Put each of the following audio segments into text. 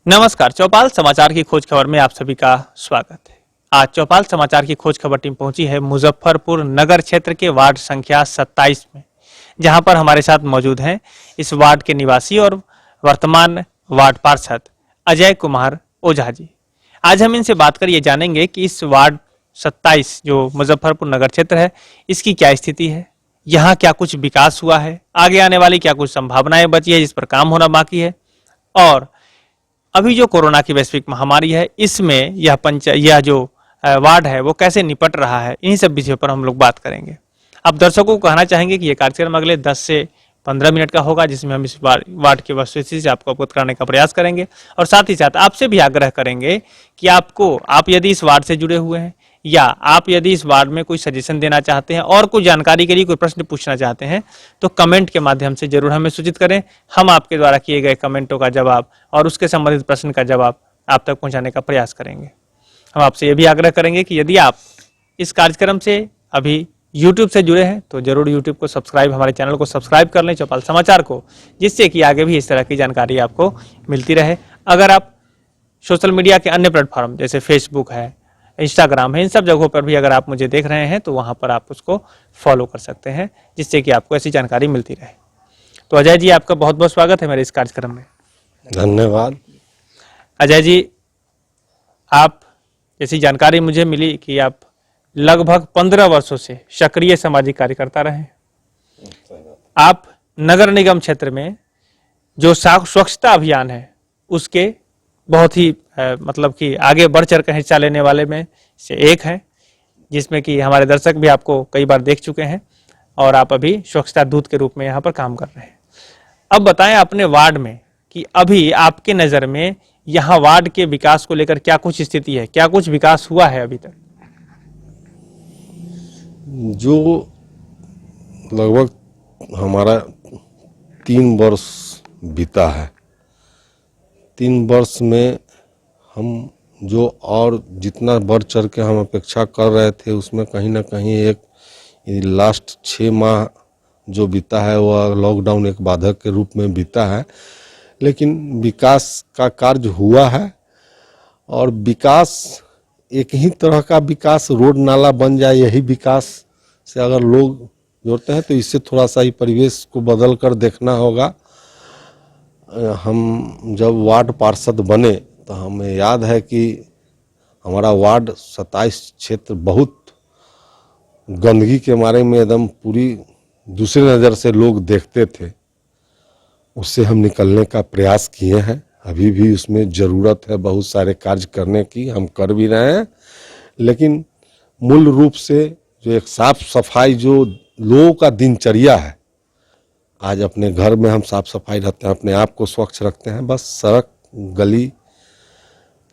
नमस्कार। चौपाल समाचार की खोज खबर में आप सभी का स्वागत है। आज चौपाल समाचार की खोज खबर टीम पहुंची है मुजफ्फरपुर नगर क्षेत्र के वार्ड संख्या 27 में, जहां पर हमारे साथ मौजूद हैं इस वार्ड के निवासी और वर्तमान वार्ड पार्षद अजय कुमार ओझा जी। आज हम इनसे बात कर ये जानेंगे कि इस वार्ड 27 जो मुजफ्फरपुर नगर क्षेत्र है, इसकी क्या स्थिति है, यहाँ क्या कुछ विकास हुआ है, आगे आने वाली क्या कुछ संभावनाएं बची है जिस पर काम होना बाकी है, और अभी जो कोरोना की वैश्विक महामारी है इसमें यह जो वार्ड है वो कैसे निपट रहा है, इन्हीं सब विषयों पर हम लोग बात करेंगे। अब दर्शकों को कहना चाहेंगे कि ये कार्यक्रम अगले 10 से 15 मिनट का होगा, जिसमें हम इस वार्ड की वस्तुस्थिति से आपको अवगत कराने का प्रयास करेंगे और साथ ही साथ आपसे भी आग्रह करेंगे कि आप यदि इस वार्ड से जुड़े हुए हैं या आप यदि इस वार्ड में कोई सजेशन देना चाहते हैं और कुछ जानकारी के लिए कोई प्रश्न पूछना चाहते हैं तो कमेंट के माध्यम से जरूर हमें सूचित करें। हम आपके द्वारा किए गए कमेंटों का जवाब और उसके संबंधित प्रश्न का जवाब आप तक पहुंचाने का प्रयास करेंगे। हम आपसे यह भी आग्रह करेंगे कि यदि आप इस कार्यक्रम से अभी यूट्यूब से जुड़े हैं तो जरूर यूट्यूब को सब्सक्राइब, हमारे चैनल को सब्सक्राइब कर लें चौपाल समाचार को, जिससे कि आगे भी इस तरह की जानकारी आपको मिलती रहे। अगर आप सोशल मीडिया के अन्य प्लेटफॉर्म जैसे फेसबुक है, इंस्टाग्राम है, इन सब जगहों पर भी अगर आप मुझे देख रहे हैं तो वहां पर आप उसको फॉलो कर सकते हैं, जिससे कि आपको ऐसी जानकारी मिलती रहे। तो अजय जी, आपका बहुत बहुत स्वागत है मेरे इस कार्यक्रम में। धन्यवाद। अजय जी, आप जैसी जानकारी मुझे मिली कि आप लगभग 15 वर्षों से सक्रिय सामाजिक कार्यकर्ता रहे। आप नगर निगम क्षेत्र में जो स्वच्छता अभियान है उसके बहुत ही मतलब कि आगे बढ़ चढ़ कर हिस्सा लेने वाले में से एक हैं, जिसमें कि हमारे दर्शक भी आपको कई बार देख चुके हैं और आप अभी स्वच्छता दूत के रूप में यहाँ पर काम कर रहे हैं। अब बताएं अपने वार्ड में कि अभी आपके नज़र में यहाँ वार्ड के विकास को लेकर क्या कुछ स्थिति है, क्या कुछ विकास हुआ है अभी तक? जो लगभग हमारा 3 वर्ष बीता है, 3 वर्ष में हम जो और जितना बढ़ चढ़ के हम अपेक्षा कर रहे थे उसमें कहीं ना कहीं एक लास्ट 6 माह जो बीता है वह लॉकडाउन एक बाधक के रूप में बीता है। लेकिन विकास का कार्य हुआ है और विकास एक ही तरह का विकास, रोड नाला बन जाए, यही विकास से अगर लोग जोड़ते हैं तो इससे थोड़ा सा ही परिवेश को बदल कर देखना होगा। हम जब वार्ड पार्षद बने तो हमें याद है कि हमारा वार्ड 27 क्षेत्र बहुत गंदगी के मारे में एकदम पूरी दूसरी नज़र से लोग देखते थे। उससे हम निकलने का प्रयास किए हैं, अभी भी उसमें ज़रूरत है बहुत सारे कार्य करने की, हम कर भी रहे हैं। लेकिन मूल रूप से जो एक साफ सफाई जो लोगों का दिनचर्या है, आज अपने घर में हम साफ सफाई रखते हैं, अपने आप को स्वच्छ रखते हैं, बस सड़क गली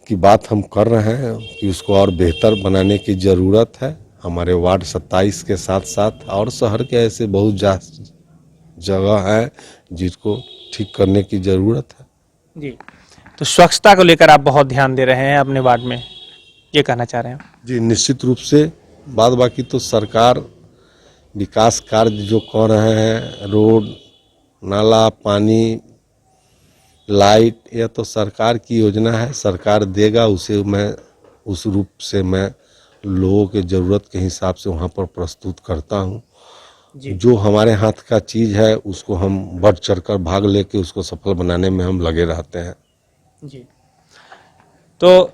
की बात हम कर रहे हैं कि उसको और बेहतर बनाने की ज़रूरत है। हमारे वार्ड 27 के साथ साथ और शहर के ऐसे बहुत जगह है जिसको ठीक करने की ज़रूरत है। जी, तो स्वच्छता को लेकर आप बहुत ध्यान दे रहे हैं अपने वार्ड में, ये कहना चाह रहे हैं? जी, निश्चित रूप से। बाद बाकी तो सरकार विकास कार्य जो कर रहे हैं, रोड नाला पानी लाइट, यह तो सरकार की योजना है, सरकार देगा उसे मैं उस रूप से मैं लोगों के ज़रूरत के हिसाब से वहाँ पर प्रस्तुत करता हूँ। जो हमारे हाथ का चीज़ है उसको हम बढ़ चढ़ कर भाग लेके उसको सफल बनाने में हम लगे रहते हैं। जी, तो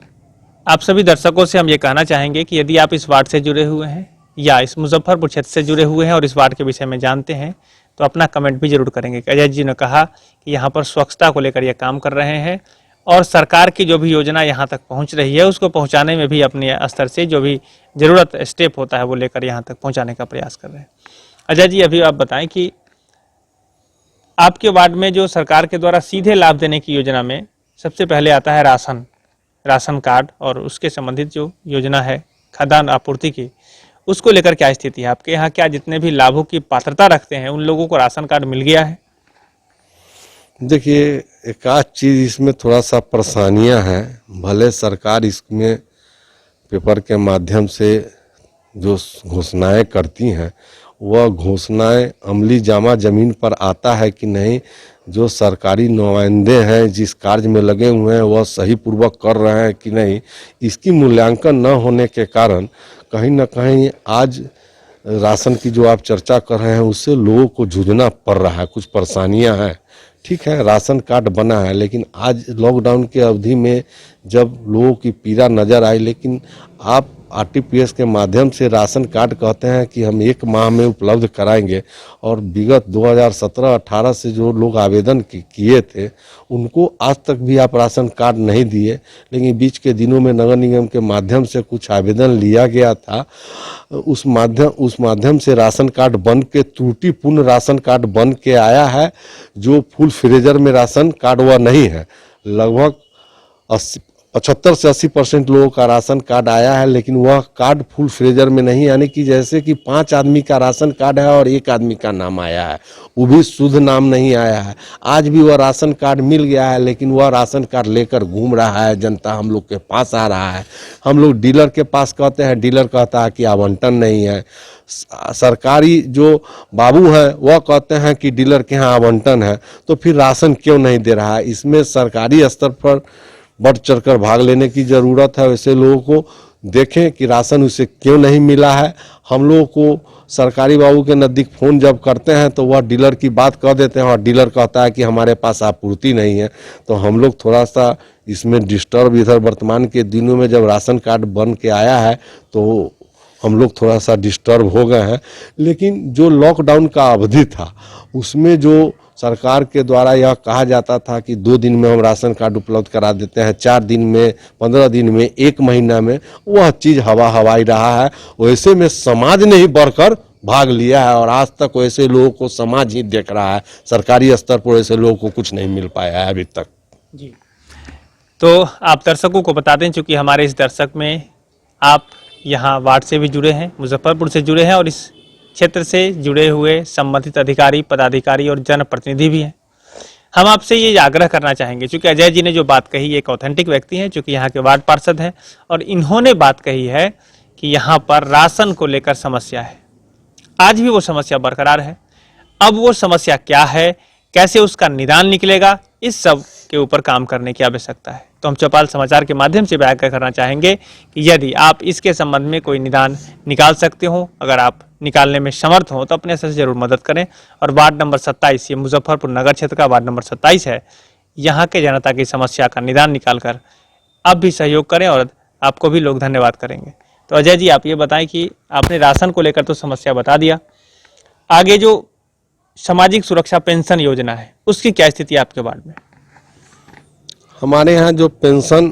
आप सभी दर्शकों से हम ये कहना चाहेंगे कि यदि आप इस वार्ड से जुड़े हुए हैं या इस मुजफ्फरपुर क्षेत्र से जुड़े हुए हैं और इस वार्ड के विषय में जानते हैं तो अपना कमेंट भी जरूर करेंगे। अजय जी ने कहा कि यहाँ पर स्वच्छता को लेकर ये काम कर रहे हैं और सरकार की जो भी योजना यहाँ तक पहुँच रही है उसको पहुँचाने में भी अपने स्तर से जो भी ज़रूरत स्टेप होता है वो लेकर यहाँ तक पहुँचाने का प्रयास कर रहे हैं। अजय जी, अभी आप बताएं कि आपके वार्ड में जो सरकार के द्वारा सीधे लाभ देने की योजना में सबसे पहले आता है राशन कार्ड, और उसके संबंधित जो योजना है खाद्यान्न आपूर्ति की, उसको लेकर क्या स्थिति है आपके यहाँ? क्या जितने भी लाभों की पात्रता रखते हैं उन लोगों को राशन कार्ड मिल गया है? देखिए, एक आध चीज़ इसमें थोड़ा सा परेशानियां हैं। भले सरकार इसमें पेपर के माध्यम से जो घोषणाएं करती हैं वह घोषणाएं अमली जामा जमीन पर आता है कि नहीं, जो सरकारी नुमाइंदे हैं जिस कार्य में लगे हुए हैं वह सही पूर्वक कर रहे हैं कि नहीं, इसकी मूल्यांकन न होने के कारण कहीं न कहीं आज राशन की जो आप चर्चा कर रहे हैं उससे लोगों को जूझना पड़ रहा है, कुछ परेशानियां हैं। ठीक है, राशन कार्ड बना है, लेकिन आज लॉकडाउन के अवधि में जब लोगों की पीड़ा नज़र आई, लेकिन आप आरटीपीएस के माध्यम से राशन कार्ड कहते हैं कि हम 1 माह में उपलब्ध कराएंगे, और विगत 2017-18 से जो लोग आवेदन किए थे उनको आज तक भी आप राशन कार्ड नहीं दिए। लेकिन बीच के दिनों में नगर निगम के माध्यम से कुछ आवेदन लिया गया था, उस माध्यम से राशन कार्ड बन के त्रुटिपूर्ण राशन कार्ड बन के आया है। जो फुल फ्रेजर में राशन कार्ड वह नहीं है। लगभग 75 से 80% लोगों का राशन कार्ड आया है, लेकिन वह कार्ड फुल फ्रेजर में नहीं, यानी कि जैसे कि 5 आदमी का राशन कार्ड है और 1 आदमी का नाम आया है, वो भी शुद्ध नाम नहीं आया है। आज भी वह राशन कार्ड मिल गया है, लेकिन वह राशन कार्ड लेकर घूम रहा है, जनता हम लोग के पास आ रहा है। हम लोग डीलर के पास कहते हैं, डीलर कहता है कि आवंटन नहीं है। सरकारी जो बाबू है वह कहते हैं कि डीलर के यहाँ आवंटन है, तो फिर राशन क्यों नहीं दे रहा है? इसमें सरकारी स्तर पर बढ़ चढ़कर भाग लेने की ज़रूरत है। वैसे लोगों को देखें कि राशन उसे क्यों नहीं मिला है। हम लोगों को सरकारी बाबू के नज़दीक फ़ोन जब करते हैं तो वह डीलर की बात कह देते हैं, और डीलर कहता है कि हमारे पास आपूर्ति नहीं है। तो हम लोग थोड़ा सा इसमें डिस्टर्ब, इधर वर्तमान के दिनों में जब राशन कार्ड बन के आया है तो हम लोग थोड़ा सा डिस्टर्ब हो गए हैं। लेकिन जो लॉकडाउन का अवधि था उसमें जो सरकार के द्वारा यह कहा जाता था कि 2 दिन में हम राशन कार्ड उपलब्ध करा देते हैं, 4 दिन में, 15 दिन में, 1 महीना में, वह चीज़ हवाई रहा है। वैसे में समाज ने ही बढ़कर भाग लिया है, और आज तक वैसे लोगों को समाज ही देख रहा है। सरकारी स्तर पर वैसे लोगों को कुछ नहीं मिल पाया है अभी तक। जी, तो आप दर्शकों को बता दें, चूँकि हमारे इस दर्शक में आप यहाँ वार्ड से भी जुड़े हैं, मुजफ्फरपुर से जुड़े हैं, और इस क्षेत्र से जुड़े हुए संबंधित अधिकारी, पदाधिकारी और जनप्रतिनिधि भी हैं। हम आपसे ये आग्रह करना चाहेंगे, चूँकि अजय जी ने जो बात कही एक ऑथेंटिक व्यक्ति हैं, चूँकि यहाँ के वार्ड पार्षद हैं, और इन्होंने बात कही है कि यहाँ पर राशन को लेकर समस्या है। आज भी वो समस्या बरकरार है। अब वो समस्या क्या है, कैसे उसका निदान निकलेगा, इस सब के ऊपर काम करने की आवश्यकता है। तो हम चौपाल समाचार के माध्यम से बयान करना चाहेंगे कि यदि आप इसके संबंध में कोई निदान निकाल सकते हो, अगर आप निकालने में समर्थ हो, तो अपने से जरूर मदद करें। और वार्ड नंबर 27, ये मुजफ्फरपुर नगर क्षेत्र का वार्ड नंबर 27 है, यहाँ के जनता की समस्या का निदान निकालकर आप भी सहयोग करें, और आपको भी लोग धन्यवाद करेंगे। तो अजय जी, आप ये बताएं कि आपने राशन को लेकर तो समस्या बता दिया, आगे जो सामाजिक सुरक्षा पेंशन योजना है उसकी क्या स्थिति है आपके वार्ड में? हमारे यहाँ जो पेंशन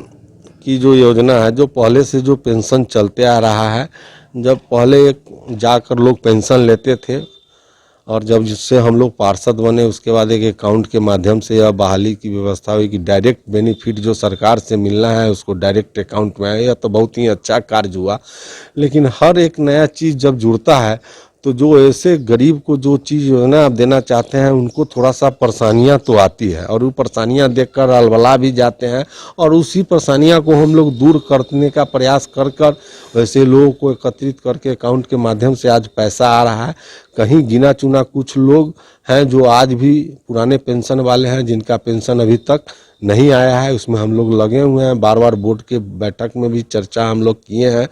की जो योजना है, जो पहले से जो पेंशन चलते आ रहा है, जब पहले जाकर लोग पेंशन लेते थे, और जब जिससे हम लोग पार्षद बने उसके बाद एक अकाउंट के माध्यम से यह बहाली की व्यवस्था हुई कि डायरेक्ट बेनिफिट जो सरकार से मिलना है उसको डायरेक्ट अकाउंट में आए। यह तो बहुत ही अच्छा कार्य हुआ। लेकिन हर एक नया चीज़ जब जुड़ता है तो जो ऐसे गरीब को जो चीज़ योजना आप देना चाहते हैं उनको थोड़ा सा परेशानियां तो आती है, और वो परेशानियां देखकर अलबला भी जाते हैं, और उसी परेशानियां को हम लोग दूर करने का प्रयास कर कर वैसे लोगों को एकत्रित करके अकाउंट के माध्यम से आज पैसा आ रहा है। कहीं गिना चुना कुछ लोग हैं जो आज भी पुराने पेंशन वाले हैं, जिनका पेंशन अभी तक नहीं आया है, उसमें हम लोग लगे हुए हैं। बार बार बोर्ड के बैठक में भी चर्चा हम लोग किए हैं।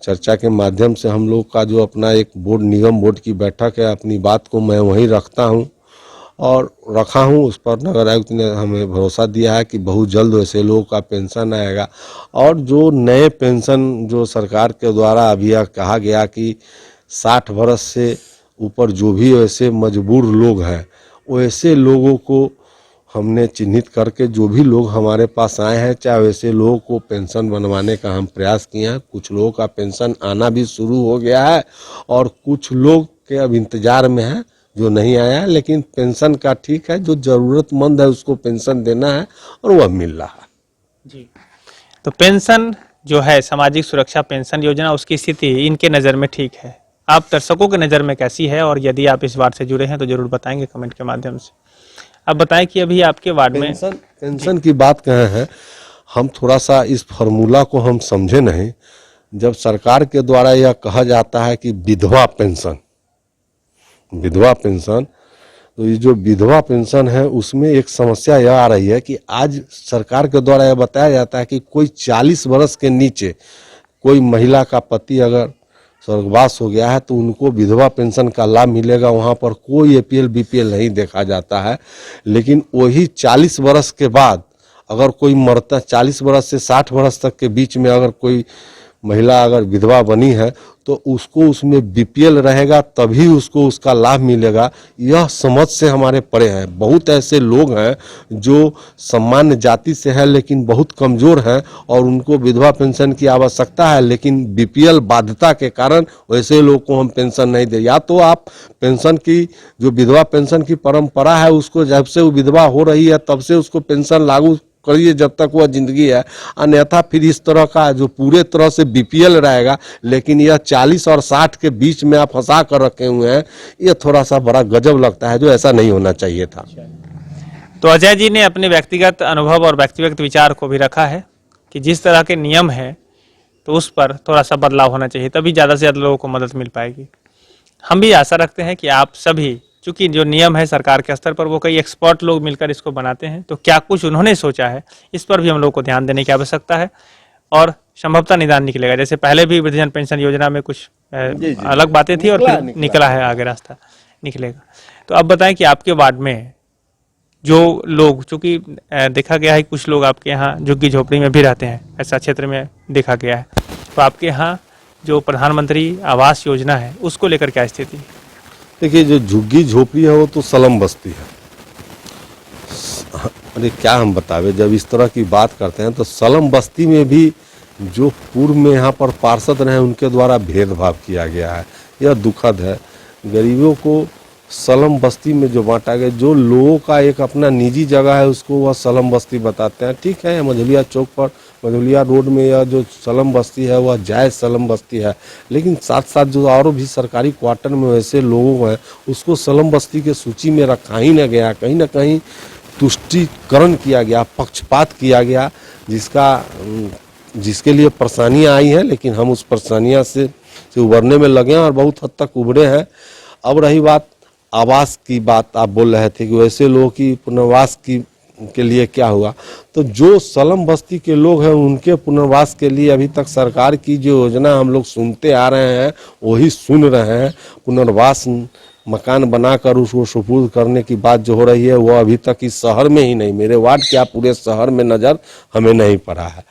चर्चा के माध्यम से हम लोग का जो अपना एक बोर्ड, निगम बोर्ड की बैठक है, अपनी बात को मैं वहीं रखता हूं और रखा हूं। उस पर नगर आयुक्त ने हमें भरोसा दिया है कि बहुत जल्द वैसे लोगों का पेंशन आएगा। और जो नए पेंशन जो सरकार के द्वारा अभी कहा गया कि 60 वर्ष से ऊपर जो भी वैसे मजबूर लोग हैं, वैसे लोगों को हमने चिन्हित करके जो भी लोग हमारे पास आए हैं, चाहे वैसे लोगों को पेंशन बनवाने का हम प्रयास किए हैं। कुछ लोगों का पेंशन आना भी शुरू हो गया है, और कुछ लोग के अब इंतजार में है जो नहीं आया है। लेकिन पेंशन का ठीक है, जो ज़रूरतमंद है उसको पेंशन देना है, और वह मिल रहा है। जी, तो पेंशन जो है सामाजिक सुरक्षा पेंशन योजना, उसकी स्थिति इनके नज़र में ठीक है, आप दर्शकों के नज़र में कैसी है? और यदि आप इस वार्ड से जुड़े हैं तो जरूर बताएंगे कमेंट के माध्यम से। अब बताएं कि अभी आपके वार्ड में पेंशन की बात कहे हैं, हम थोड़ा सा इस फार्मूला को हम समझे नहीं। जब सरकार के द्वारा यह कहा जाता है कि विधवा पेंशन, विधवा पेंशन, तो ये जो विधवा पेंशन है उसमें एक समस्या यह आ रही है कि आज सरकार के द्वारा यह बताया जाता है कि कोई 40 वर्ष के नीचे कोई महिला का पति अगर स्वर्गवास हो गया है तो उनको विधवा पेंशन का लाभ मिलेगा, वहाँ पर कोई एपीएल बीपीएल नहीं देखा जाता है। लेकिन वही 40 वर्ष के बाद अगर कोई मरता, 40 वर्ष से 60 वर्ष तक के बीच में अगर कोई महिला अगर विधवा बनी है तो उसको उसमें बीपीएल रहेगा तभी उसको उसका लाभ मिलेगा। यह समझ से हमारे परे हैं। बहुत ऐसे लोग हैं जो सामान्य जाति से है लेकिन बहुत कमज़ोर हैं और उनको विधवा पेंशन की आवश्यकता है, लेकिन बीपीएल बाध्यता के कारण वैसे लोग को हम पेंशन नहीं दे। या तो आप पेंशन की जो विधवा पेंशन की परंपरा है उसको जब से वो विधवा हो रही है तब से उसको पेंशन लागू करिए जब तक वह जिंदगी है, अन्यथा फिर इस तरह का जो पूरे तरह से बीपीएल रहेगा लेकिन यह 40 और 60 के बीच में आप फंसा कर रखे हुए हैं, यह थोड़ा सा बड़ा गजब लगता है, जो ऐसा नहीं होना चाहिए था। तो अजय जी ने अपने व्यक्तिगत अनुभव और व्यक्तिगत विचार को भी रखा है कि जिस तरह के नियम है तो उस पर थोड़ा सा बदलाव होना चाहिए, तभी ज़्यादा से ज़्यादा लोगों को मदद मिल पाएगी। हम भी आशा रखते हैं कि आप सभी, चूंकि जो नियम है सरकार के स्तर पर वो कई एक्सपर्ट लोग मिलकर इसको बनाते हैं, तो क्या कुछ उन्होंने सोचा है इस पर भी हम लोग को ध्यान देने की आवश्यकता है और संभवतः निदान निकलेगा। जैसे पहले भी वृद्धजन पेंशन योजना में कुछ अलग बातें थी और फिर निकला है, आगे रास्ता निकलेगा। तो अब बताएं कि आपके वार्ड में जो लोग, चूंकि देखा गया है कुछ लोग आपके यहाँ झुग्गी झोपड़ी में भी रहते हैं, ऐसा क्षेत्र में देखा गया है, तो आपके यहाँ जो प्रधानमंत्री आवास योजना है उसको लेकर क्या स्थिति है? देखिए, जो झुग्गी झोपड़ी है वो तो सलम बस्ती है। अरे क्या हम बतावे, जब इस तरह की बात करते हैं तो सलम बस्ती में भी जो पूर्व में यहाँ पर पार्षद रहे उनके द्वारा भेदभाव किया गया है, यह दुखद है। गरीबों को सलम बस्ती में जो बांटा गया, जो लोगों का एक अपना निजी जगह है उसको वह सलम बस्ती बताते हैं। ठीक है, मझौलिया चौक पर, मझौलिया रोड में यह जो सलम बस्ती है वह जायज़ सलम बस्ती है, लेकिन साथ साथ जो और भी सरकारी क्वार्टर में वैसे लोगों हैं उसको सलम बस्ती के सूची में रखा ही न गया। कहीं ना कहीं तुष्टीकरण किया गया, पक्षपात किया गया, जिसके लिए परेशानियाँ आई हैं, लेकिन हम उस परेशानियाँ से उबरने में लगे हैं और बहुत हद तक उबरे हैं। अब रही बात आवास की, बात आप बोल रहे थे कि वैसे लोगों की पुनर्वास के लिए क्या हुआ, तो जो सलम बस्ती के लोग हैं उनके पुनर्वास के लिए अभी तक सरकार की जो योजना हम लोग सुनते आ रहे हैं वही सुन रहे हैं। पुनर्वास मकान बनाकर उसको सुपुर्द करने की बात जो हो रही है वो अभी तक इस शहर में ही नहीं, मेरे वार्ड क्या पूरे शहर में नज़र हमें नहीं पड़ा है।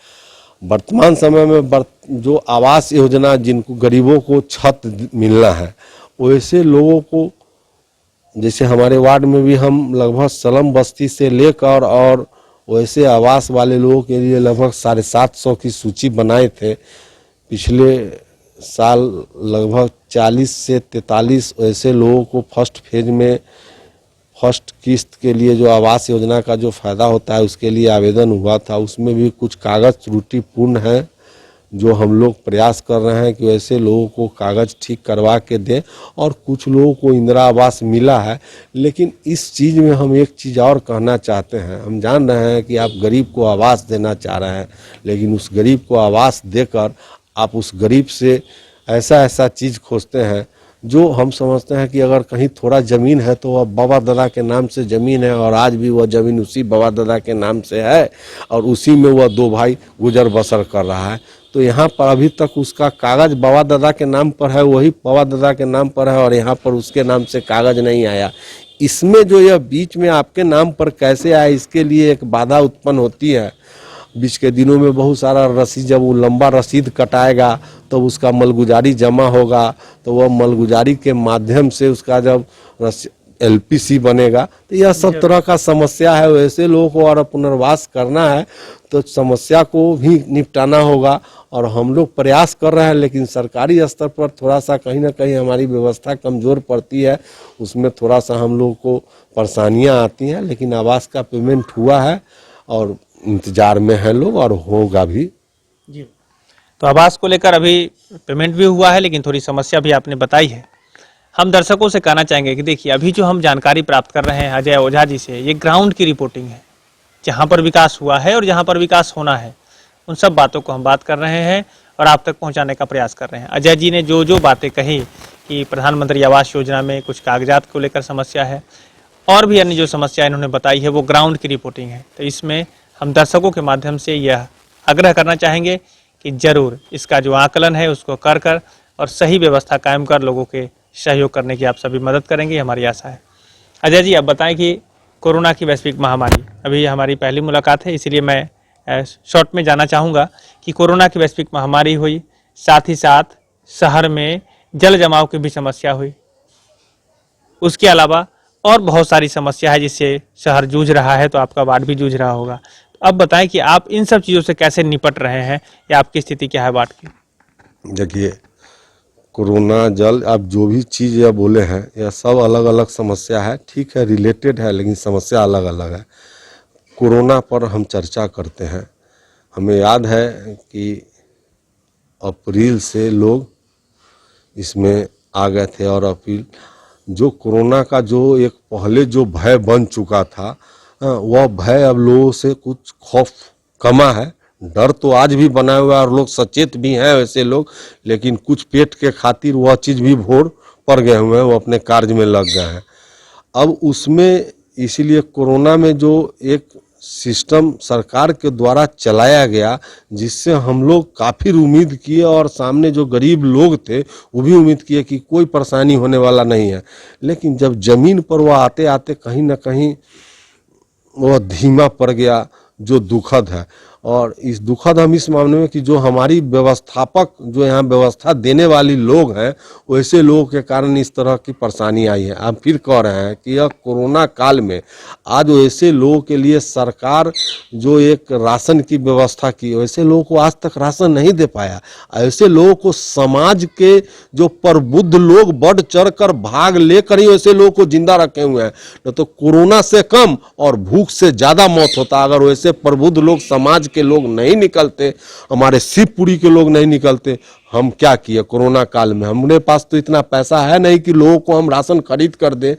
वर्तमान समय में जो आवास योजना, जिनको गरीबों को छत मिलना है, वैसे लोगों को, जैसे हमारे वार्ड में भी हम लगभग सलम बस्ती से लेकर और वैसे आवास वाले लोगों के लिए लगभग 750 की सूची बनाए थे। पिछले साल लगभग 40 से 43 ऐसे लोगों को फर्स्ट फेज में फर्स्ट किस्त के लिए जो आवास योजना का जो फ़ायदा होता है उसके लिए आवेदन हुआ था। उसमें भी कुछ कागज़ त्रुटिपूर्ण है, जो हम लोग प्रयास कर रहे हैं कि ऐसे लोगों को कागज़ ठीक करवा के दें। और कुछ लोगों को इंदिरा आवास मिला है, लेकिन इस चीज़ में हम एक चीज़ और कहना चाहते हैं। हम जान रहे हैं कि आप गरीब को आवास देना चाह रहे हैं, लेकिन उस गरीब को आवास देकर आप उस गरीब से ऐसा चीज़ खोजते हैं जो हम समझते हैं कि अगर कहीं थोड़ा ज़मीन है तो वह बाबा दादा के नाम से ज़मीन है और आज भी वह ज़मीन उसी बाबा दादा के नाम से है और उसी में वह 2 भाई गुजर बसर कर रहा है। तो यहाँ पर अभी तक उसका कागज़ बाबा दादा के नाम पर है, वही बाबा दादा के नाम पर है और यहाँ पर उसके नाम से कागज़ नहीं आया। इसमें जो यह बीच में आपके नाम पर कैसे आया, इसके लिए एक बाधा उत्पन्न होती है। बीच के दिनों में बहुत सारा रसीद, जब वो लंबा रसीद कटाएगा तो उसका मलगुजारी जमा होगा, तो वह मलगुजारी के माध्यम से उसका जब एलपीसी बनेगा, तो यह सब तरह का समस्या है। वैसे लोगों को और पुनर्वास करना है तो समस्या को भी निपटाना होगा और हम लोग प्रयास कर रहे हैं, लेकिन सरकारी स्तर पर थोड़ा सा कहीं ना कहीं हमारी व्यवस्था कमज़ोर पड़ती है, उसमें थोड़ा सा हम लोग को परेशानियां आती हैं। लेकिन आवास का पेमेंट हुआ है और इंतजार में है लोग और होगा भी जी। तो आवास को लेकर अभी पेमेंट भी हुआ है, लेकिन थोड़ी समस्या भी आपने बताई है। हम दर्शकों से कहना चाहेंगे कि देखिए, अभी जो हम जानकारी प्राप्त कर रहे हैं अजय ओझा जी से, ये ग्राउंड की रिपोर्टिंग है, जहाँ पर विकास हुआ है और जहाँ पर विकास होना है, उन सब बातों को हम बात कर रहे हैं और आप तक पहुँचाने का प्रयास कर रहे हैं। अजय जी ने जो बातें कही कि प्रधानमंत्री आवास योजना में कुछ कागजात को लेकर समस्या है और भी अन्य जो समस्या इन्होंने बताई है वो ग्राउंड की रिपोर्टिंग है। तो इसमें हम दर्शकों के माध्यम से यह आग्रह करना चाहेंगे कि जरूर इसका जो आकलन है उसको कर और सही व्यवस्था कायम कर लोगों के सहयोग करने की आप सभी मदद करेंगे, हमारी आशा है। अजय जी, आप बताएं कि कोरोना की वैश्विक महामारी, अभी हमारी पहली मुलाकात है, इसीलिए मैं शॉर्ट में जाना चाहूँगा कि कोरोना की वैश्विक महामारी हुई, साथ ही साथ शहर में जल जमाव की भी समस्या हुई, उसके अलावा और बहुत सारी समस्या है जिससे शहर जूझ रहा है, तो आपका वार्ड भी जूझ रहा होगा। तो अब बताएं कि आप इन सब चीज़ों से कैसे निपट रहे हैं या आपकी स्थिति क्या है वार्ड की? देखिए, कोरोना, जल, आप जो भी चीज़ यह बोले हैं यह सब अलग अलग समस्या है। ठीक है, रिलेटेड है, लेकिन समस्या अलग अलग है। कोरोना पर हम चर्चा करते हैं। हमें याद है कि अप्रैल से लोग इसमें आ गए थे और अप्रैल जो कोरोना का जो एक पहले जो भय बन चुका था, वह भय अब लोगों से कुछ खौफ कमा है। डर तो आज भी बना हुआ है और लोग सचेत भी हैं वैसे लोग, लेकिन कुछ पेट के खातिर वह चीज़ भी भोर पड़ गए हुए हैं, वो अपने कार्य में लग गए हैं। अब उसमें इसीलिए कोरोना में जो एक सिस्टम सरकार के द्वारा चलाया गया, जिससे हम लोग काफ़ी उम्मीद किए और सामने जो गरीब लोग थे वो भी उम्मीद किए कि कोई परेशानी होने वाला नहीं है। लेकिन जब ज़मीन पर वह आते आते कहीं ना कहीं वह धीमा पड़ गया, जो दुखद है। और इस दुखद हम इस मामले में कि जो हमारी व्यवस्थापक, जो यहाँ व्यवस्था देने वाली लोग हैं, वैसे लोगों के कारण इस तरह की परेशानी आई है। आप फिर कह रहे हैं कि यह कोरोना काल में आज वैसे लोगों के लिए सरकार जो एक राशन की व्यवस्था की, वैसे लोगों को आज तक राशन नहीं दे पाया। ऐसे लोगों को समाज के जो प्रबुद्ध लोग बढ़ चढ़ कर भाग लेकर ही वैसे लोगों को जिंदा रखे हुए हैं। न तो कोरोना से कम और भूख से ज़्यादा मौत होता अगर वैसे प्रबुद्ध लोग, समाज के लोग नहीं निकलते, हमारे शिवपुरी के लोग नहीं निकलते। हम क्या किए कोरोना काल में? हमारे पास तो इतना पैसा है नहीं कि लोगों को हम राशन खरीद कर दें।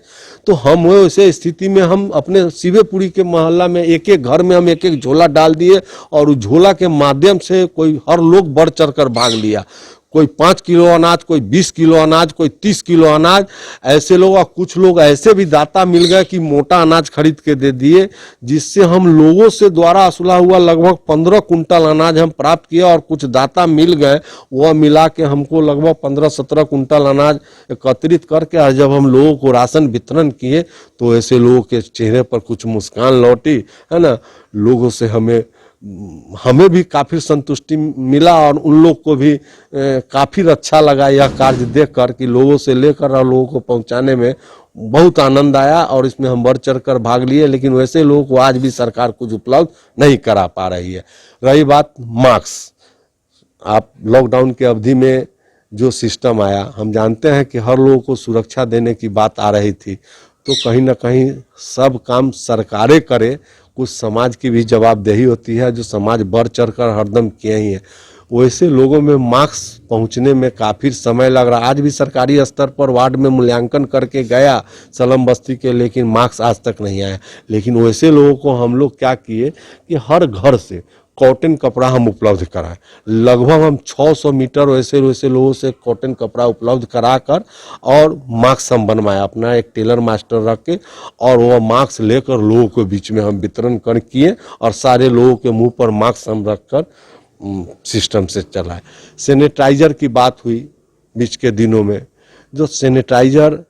तो हम वैसे स्थिति में हम अपने शिवपुरी के मोहल्ला में एक एक घर में हम एक एक झोला डाल दिए और उस झोला के माध्यम से कोई हर लोग बढ़ चढ़ कर भाग लिया। कोई 5 किलो अनाज, कोई 20 किलो अनाज, कोई 30 किलो अनाज, ऐसे लोग। और कुछ लोग ऐसे भी दाता मिल गए कि मोटा अनाज खरीद के दे दिए, जिससे हम लोगों से द्वारा असुला हुआ लगभग 15 कुंटल अनाज हम प्राप्त किया। और कुछ दाता मिल गए, वह मिला के हमको लगभग 15-17 कुंटल अनाज एकत्रित करके और जब हम लोगों को राशन वितरण किए तो ऐसे लोगों के चेहरे पर कुछ मुस्कान लौटी, है ना। लोगों से हमें भी काफ़ी संतुष्टि मिला और उन लोग को भी काफ़ी अच्छा लगा यह कार्य देख कर कि लोगों से लेकर और लोगों को पहुंचाने में बहुत आनंद आया और इसमें हम बढ़ चढ़ कर भाग लिए। लेकिन वैसे लोगों को आज भी सरकार कुछ उपलब्ध नहीं करा पा रही है। रही बात मास्क, आप लॉकडाउन की अवधि में जो सिस्टम आया, हम जानते हैं कि हर लोगों को सुरक्षा देने की बात आ रही थी, तो कहीं ना कहीं सब काम सरकारें करे, कुछ समाज की भी जवाबदेही होती है, जो समाज बढ़ चढ़ कर हरदम किए ही है। वैसे लोगों में मास्क पहुंचने में काफ़ी समय लग रहा। आज भी सरकारी स्तर पर वार्ड में मूल्यांकन करके गया सलम बस्ती के, लेकिन मास्क आज तक नहीं आया। लेकिन वैसे लोगों को हम लोग क्या किए कि हर घर से कॉटन कपड़ा हम उपलब्ध कराएं। लगभग हम 600 मीटर वैसे लोगों से कॉटन कपड़ा उपलब्ध कराकर और मास्क हम बनवाया, अपना एक टेलर मास्टर रख के, और वह मास्क लेकर लोगों के बीच में हम वितरण कर किए और सारे लोगों के मुंह पर मास्क हम रखकर सिस्टम से चलाए। सैनिटाइजर की बात हुई बीच के दिनों में, जो सैनिटाइजर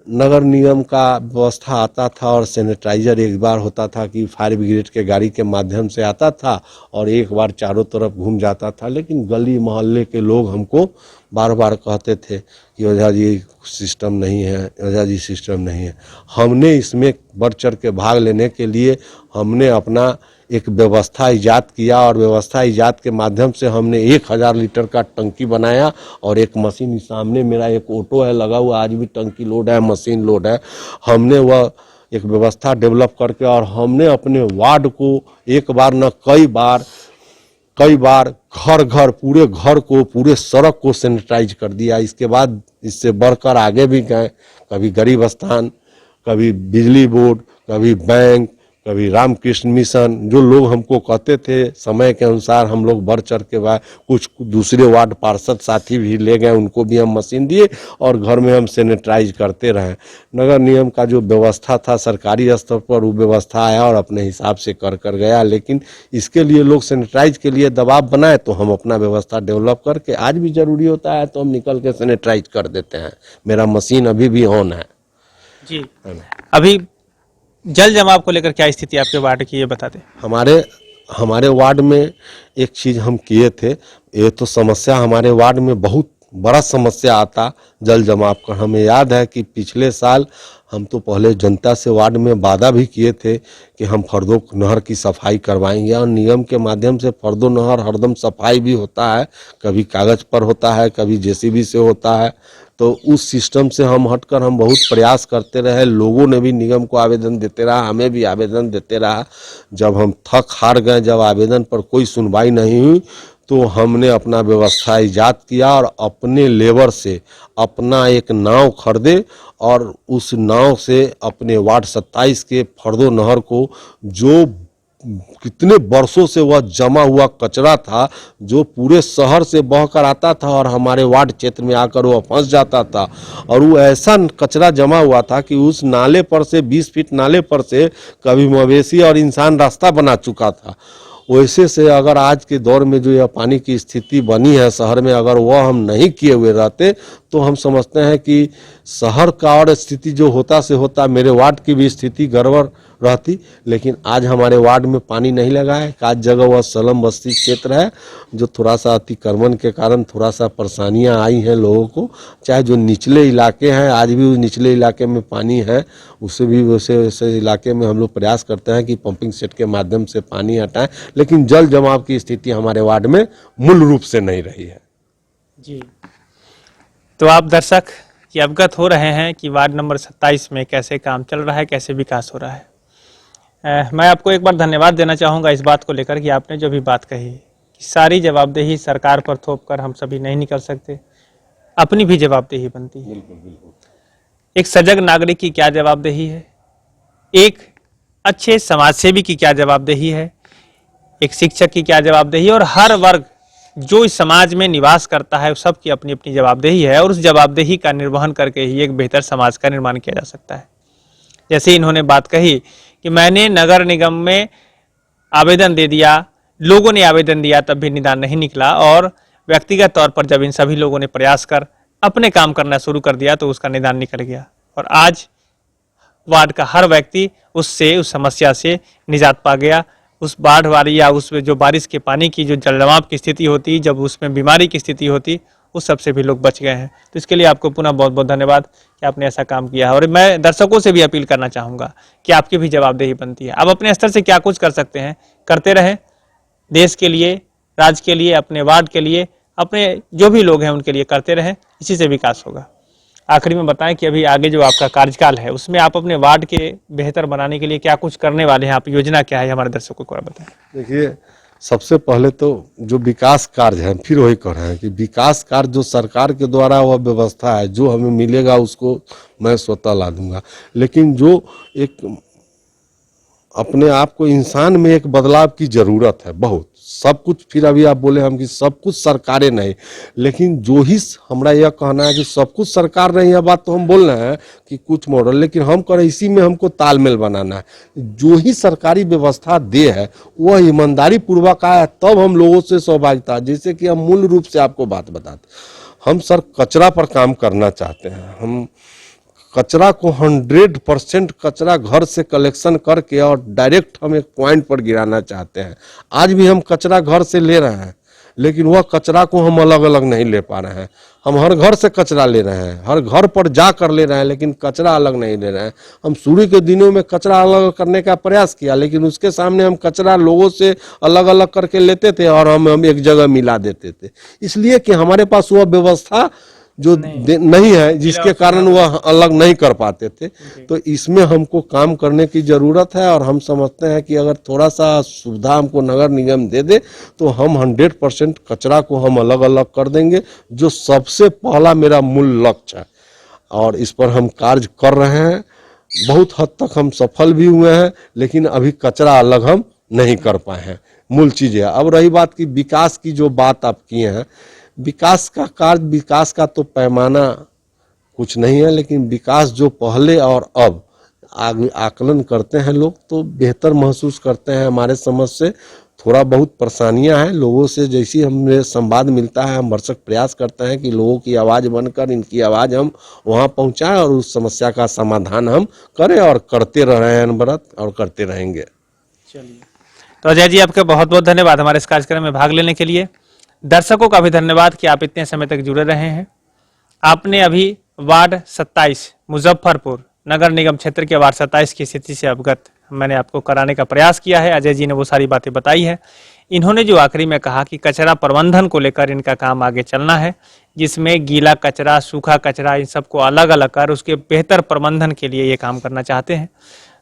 नगर निगम का व्यवस्था आता था और सैनिटाइजर एक बार होता था कि फायर ब्रिगेड के गाड़ी के माध्यम से आता था और एक बार चारों तरफ घूम जाता था। लेकिन गली मोहल्ले के लोग हमको बार बार कहते थे कि ओझा जी सिस्टम नहीं है, ओझा जी सिस्टम नहीं है। हमने इसमें बढ़ चढ़ के भाग लेने के लिए हमने अपना एक व्यवस्था ईजाद किया और व्यवस्था ईजाद के माध्यम से हमने 1000 लीटर का टंकी बनाया और एक मशीन, सामने मेरा एक ऑटो है लगा हुआ, आज भी टंकी लोड है, मशीन लोड है। हमने वह एक व्यवस्था डेवलप करके और हमने अपने वार्ड को एक बार न कई बार घर घर, पूरे घर को, पूरे सड़क को सैनिटाइज कर दिया। इसके बाद इससे बढ़कर आगे भी गए, कभी गरीब स्थान, कभी बिजली बोर्ड, कभी बैंक, कभी रामकृष्ण मिशन, जो लोग हमको कहते थे समय के अनुसार हम लोग बढ़ चढ़ के बाद कुछ दूसरे वार्ड पार्षद साथी भी ले गए, उनको भी हम मशीन दिए और घर में हम सैनिटाइज करते रहे। नगर निगम का जो व्यवस्था था सरकारी स्तर पर, वो व्यवस्था आया और अपने हिसाब से कर गया, लेकिन इसके लिए लोग सैनिटाइज के लिए दबाव बनाए तो हम अपना व्यवस्था डेवलप करके, आज भी जरूरी होता है तो हम निकल के सैनिटाइज कर देते हैं। मेरा मशीन अभी भी ऑन है जी। अभी जल जमाव को लेकर क्या स्थिति आपके वार्ड की, ये बता दें। हमारे वार्ड में एक चीज़ हम किए थे, ये तो समस्या हमारे वार्ड में बहुत बड़ा समस्या आता जल जमाव का। हमें याद है कि पिछले साल हम तो पहले जनता से वार्ड में वादा भी किए थे कि हम फर्दो नहर की सफाई करवाएंगे, और निगम के माध्यम से फर्दो नहर हरदम सफाई भी होता है, कभी कागज पर होता है, कभी जेसीबी से होता है। तो उस सिस्टम से हम हटकर हम बहुत प्रयास करते रहे, लोगों ने भी निगम को आवेदन देते रहा, हमें भी आवेदन देते रहा। जब हम थक हार गए, जब आवेदन पर कोई सुनवाई नहीं हुई, तो हमने अपना व्यवस्था ईजाद किया और अपने लेबर से अपना एक नाव खरीदे और उस नाव से अपने वार्ड 27 के फर्दो नहर को, जो कितने वर्षों से वह जमा हुआ कचरा था, जो पूरे शहर से बहकर आता था और हमारे वार्ड क्षेत्र में आकर वह फंस जाता था, और वो ऐसा कचरा जमा हुआ था कि उस नाले पर से 20 फीट नाले पर से कभी मवेशी और इंसान रास्ता बना चुका था। वैसे से अगर आज के दौर में जो यह पानी की स्थिति बनी है शहर में, अगर वह हम नहीं किए हुए रहते तो हम समझते हैं कि शहर का और स्थिति जो होता से होता, मेरे वार्ड की भी स्थिति गड़बड़ रहती। लेकिन आज हमारे वार्ड में पानी नहीं लगा है। आज जगह वह सलम बस्ती क्षेत्र है, जो थोड़ा सा अतिक्रमण के कारण थोड़ा सा परेशानियां आई हैं लोगों को। चाहे जो निचले इलाके हैं, आज भी उस निचले इलाके में पानी है, उससे भी वैसे इलाके में हम लोग प्रयास करते हैं कि पंपिंग सेट के माध्यम से पानी हटाएं, लेकिन जल जमाव की स्थिति हमारे वार्ड में मूल रूप से नहीं रही है जी। तो आप दर्शक ये अवगत हो रहे हैं कि वार्ड नंबर 27 में कैसे काम चल रहा है, कैसे विकास हो रहा है। मैं आपको एक बार धन्यवाद देना चाहूँगा इस बात को लेकर कि आपने जो भी बात कही कि सारी जवाबदेही सरकार पर थोप कर हम सभी नहीं निकल सकते, अपनी भी जवाबदेही बनती है। एक सजग नागरिक की क्या जवाबदेही है, एक अच्छे समाजसेवी की क्या जवाबदेही है, एक शिक्षक की क्या जवाबदेही है, और हर वर्ग जो इस समाज में निवास करता है उस सबकी अपनी अपनी जवाबदेही है, और उस जवाबदेही का निर्वहन करके ही एक बेहतर समाज का निर्माण किया जा सकता है। जैसे इन्होंने बात कही कि मैंने नगर निगम में आवेदन दे दिया, लोगों ने आवेदन दिया, तब भी निदान नहीं निकला, और व्यक्तिगत तौर पर जब इन सभी लोगों ने प्रयास कर अपने काम करना शुरू कर दिया तो उसका निदान निकल गया, और आज वार्ड का हर व्यक्ति उस समस्या से निजात पा गया। उस बाढ़ वाली या उस जो बारिश के पानी की जो जलजमाव की स्थिति होती, जब उसमें बीमारी की स्थिति होती, उस सब से भी लोग बच गए हैं। तो इसके लिए आपको पुनः बहुत बहुत धन्यवाद कि आपने ऐसा काम किया है। और मैं दर्शकों से भी अपील करना चाहूँगा कि आपकी भी जवाबदेही बनती है। आप अपने स्तर से क्या कुछ कर सकते हैं, करते रहें, देश के लिए, राज्य के लिए, अपने वार्ड के लिए, अपने जो भी लोग हैं उनके लिए करते रहें, इसी से विकास होगा। आखिरी में बताएं कि अभी आगे जो आपका कार्यकाल है उसमें आप अपने वार्ड के बेहतर बनाने के लिए क्या कुछ करने वाले हैं, आप योजना क्या है, हमारे दर्शकों को बताएं। देखिए, सबसे पहले तो जो विकास कार्य है, फिर वही कह रहे हैं कि विकास कार्य जो सरकार के द्वारा वह व्यवस्था है, जो हमें मिलेगा उसको मैं स्वतः ला दूंगा, लेकिन जो एक अपने आप को इंसान में एक बदलाव की जरूरत है बहुत। सब कुछ, फिर अभी आप बोले हम कि सब कुछ सरकारें नहीं, लेकिन जो ही हमारा यह कहना है कि सब कुछ सरकार नहीं है, बात तो हम बोल रहे हैं कि कुछ मॉडल, लेकिन हम कह रहे हैं इसी में हमको तालमेल बनाना है। जो ही सरकारी व्यवस्था दे है वह ईमानदारी पूर्वक आया, तब हम लोगों से सहभागिता। जैसे कि हम मूल रूप से आपको बात बताते, हम सर कचरा पर काम करना चाहते हैं। हम कचरा को 100% कचरा घर से कलेक्शन करके और डायरेक्ट हम एक पॉइंट पर गिराना चाहते हैं। आज भी हम कचरा घर से ले रहे हैं, लेकिन वह कचरा को हम अलग अलग नहीं ले पा रहे हैं। हम हर घर से कचरा ले रहे हैं, हर घर पर जा कर ले रहे हैं, लेकिन कचरा अलग नहीं ले रहे हैं। हम शुरू के दिनों में कचरा अलग करने का प्रयास किया, लेकिन उसके सामने हम कचरा लोगों से अलग अलग करके लेते थे और हम एक जगह मिला देते थे, इसलिए कि हमारे पास वह व्यवस्था जो नहीं है, जिसके कारण वह अलग नहीं कर पाते थे। तो इसमें हमको काम करने की जरूरत है, और हम समझते हैं कि अगर थोड़ा सा सुविधा हमको नगर निगम दे दे तो हम 100% कचरा को हम अलग अलग कर देंगे, जो सबसे पहला मेरा मूल लक्ष्य है, और इस पर हम कार्य कर रहे हैं। बहुत हद तक हम सफल भी हुए हैं, लेकिन अभी कचरा अलग हम नहीं कर पाए हैं। मूल चीज है। अब रही बात की विकास की, जो बात आप किए हैं, विकास का कार्य, विकास का तो पैमाना कुछ नहीं है, लेकिन विकास जो पहले और अब आकलन करते हैं लोग तो बेहतर महसूस करते हैं। हमारे समझ से थोड़ा बहुत परेशानियां हैं लोगों से, जैसी हमें संवाद मिलता है हम भरसक प्रयास करते हैं कि लोगों की आवाज़ बनकर इनकी आवाज़ हम वहां पहुंचाएं और उस समस्या का समाधान हम करें और करते रहे हैं, अनवरत और करते रहेंगे। चलिए, तो अजय जी आपका बहुत बहुत धन्यवाद हमारे इस कार्यक्रम में भाग लेने के लिए। दर्शकों का भी धन्यवाद कि आप इतने समय तक जुड़े रहे हैं। आपने अभी वार्ड 27 मुजफ्फरपुर नगर निगम क्षेत्र के वार्ड 27 की स्थिति से अवगत मैंने आपको कराने का प्रयास किया है। अजय जी ने वो सारी बातें बताई है। इन्होंने जो आखिरी में कहा कि कचरा प्रबंधन को लेकर इनका काम आगे चलना है, जिसमें गीला कचरा, सूखा कचरा, इन सबको अलग अलग कर उसके बेहतर प्रबंधन के लिए ये काम करना चाहते हैं।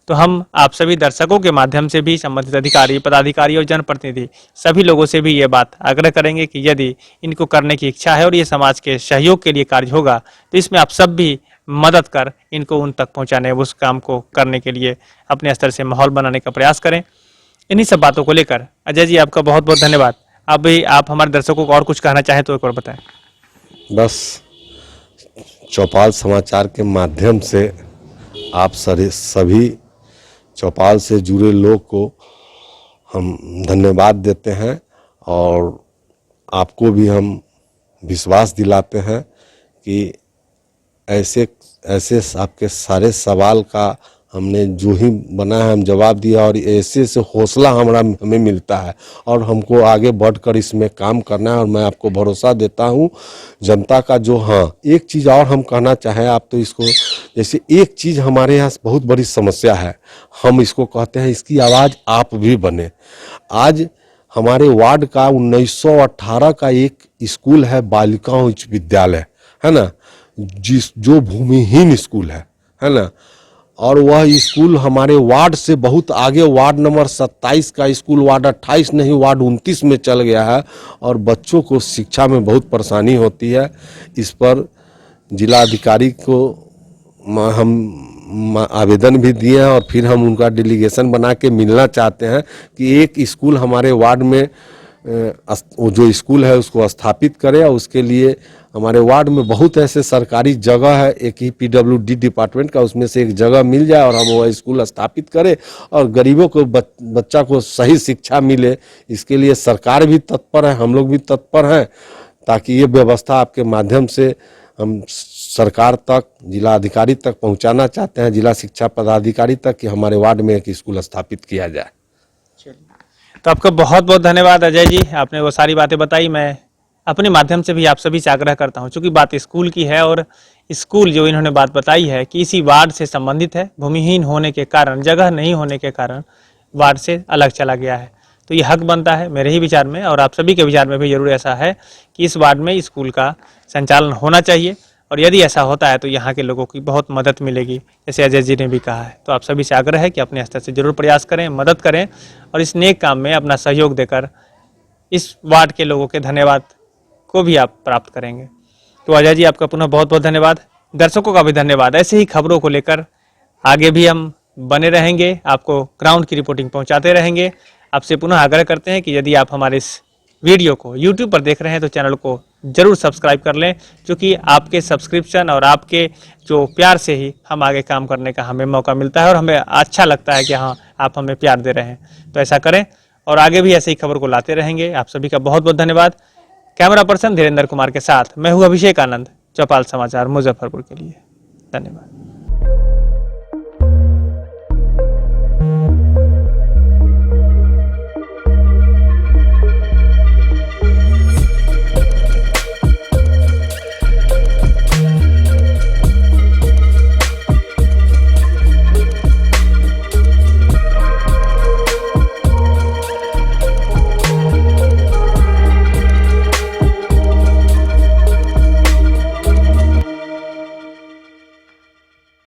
तो हम आप सभी दर्शकों के माध्यम से भी संबंधित अधिकारी, पदाधिकारी और जनप्रतिनिधि सभी लोगों से भी ये बात आग्रह करेंगे कि यदि इनको करने की इच्छा है और ये समाज के सहयोग के लिए कार्य होगा, तो इसमें आप सब भी मदद कर इनको उन तक पहुंचाने, उस काम को करने के लिए अपने स्तर से माहौल बनाने का प्रयास करें। इन्हीं सब बातों को लेकर अजय जी आपका बहुत बहुत धन्यवाद। अब भी आप हमारे दर्शकों को और कुछ कहना चाहें तो एक बार बताएं। बस चौपाल समाचार के माध्यम से आप सभी चौपाल से जुड़े लोग को हम धन्यवाद देते हैं और आपको भी हम विश्वास दिलाते हैं कि ऐसे आपके सारे सवाल का हमने जो ही बना है हम जवाब दिया और ऐसे हौसला हमें मिलता है और हमको आगे बढ़कर इसमें काम करना है। और मैं आपको भरोसा देता हूँ जनता का जो, हाँ एक चीज़ और हम कहना चाहें, आप तो इसको, जैसे एक चीज़ हमारे यहाँ बहुत बड़ी समस्या है, हम इसको कहते हैं इसकी आवाज़ आप भी बने। आज हमारे वार्ड का 1918 का एक स्कूल है, बालिका उच्च विद्यालय है ना, जो भूमिहीन स्कूल है ना, और वह स्कूल हमारे वार्ड से बहुत आगे, वार्ड नंबर 27 का स्कूल वार्ड 28 नहीं वार्ड 29 में चल गया है और बच्चों को शिक्षा में बहुत परेशानी होती है। इस पर जिला अधिकारी को हम आवेदन भी दिए हैं और फिर हम उनका डेलीगेशन बना के मिलना चाहते हैं कि एक स्कूल हमारे वार्ड में जो स्कूल है उसको स्थापित करें। और उसके लिए हमारे वार्ड में बहुत ऐसे सरकारी जगह है, एक ही PWD डिपार्टमेंट का, उसमें से एक जगह मिल जाए और हम वो स्कूल स्थापित करें और गरीबों को बच्चा को सही शिक्षा मिले। इसके लिए सरकार भी तत्पर है, हम लोग भी तत्पर हैं, ताकि ये व्यवस्था आपके माध्यम से हम सरकार तक, जिला अधिकारी तक पहुंचाना चाहते हैं, जिला शिक्षा पदाधिकारी तक, कि हमारे वार्ड में एक स्कूल स्थापित किया जाए। तो आपका बहुत बहुत धन्यवाद अजय जी, आपने वो सारी बातें बताई। मैं अपने माध्यम से भी आप सभी से आग्रह करता हूं, चूंकि बात स्कूल की है और स्कूल जो इन्होंने बात बताई है कि इसी वार्ड से संबंधित है, भूमिहीन होने के कारण, जगह नहीं होने के कारण वार्ड से अलग चला गया है। तो ये हक बनता है मेरे ही विचार में और आप सभी के विचार में भी जरूर ऐसा है कि इस वार्ड में स्कूल का संचालन होना चाहिए और यदि ऐसा होता है तो यहाँ के लोगों की बहुत मदद मिलेगी, जैसे अजय जी ने भी कहा है। तो आप सभी से आग्रह है कि अपने स्तर से जरूर प्रयास करें, मदद करें और इस नेक काम में अपना सहयोग देकर इस वार्ड के लोगों के धन्यवाद को भी आप प्राप्त करेंगे। तो अजय जी आपका पुनः बहुत बहुत धन्यवाद। दर्शकों का भी धन्यवाद। ऐसे ही खबरों को लेकर आगे भी हम बने रहेंगे, आपको ग्राउंड की रिपोर्टिंग पहुंचाते रहेंगे। आपसे पुनः आग्रह करते हैं कि यदि आप हमारे इस वीडियो को YouTube पर देख रहे हैं तो चैनल को जरूर सब्सक्राइब कर लें, क्योंकि आपके सब्सक्रिप्शन और आपके जो प्यार से ही हम आगे काम करने का हमें मौका मिलता है और हमें अच्छा लगता है कि हाँ आप हमें प्यार दे रहे हैं। तो ऐसा करें और आगे भी ऐसे ही खबर को लाते रहेंगे। आप सभी का बहुत बहुत धन्यवाद। कैमरा पर्सन धीरेन्द्र कुमार के साथ मैं हूँ अभिषेक आनंद, चौपाल समाचार मुजफ्फरपुर के लिए। धन्यवाद।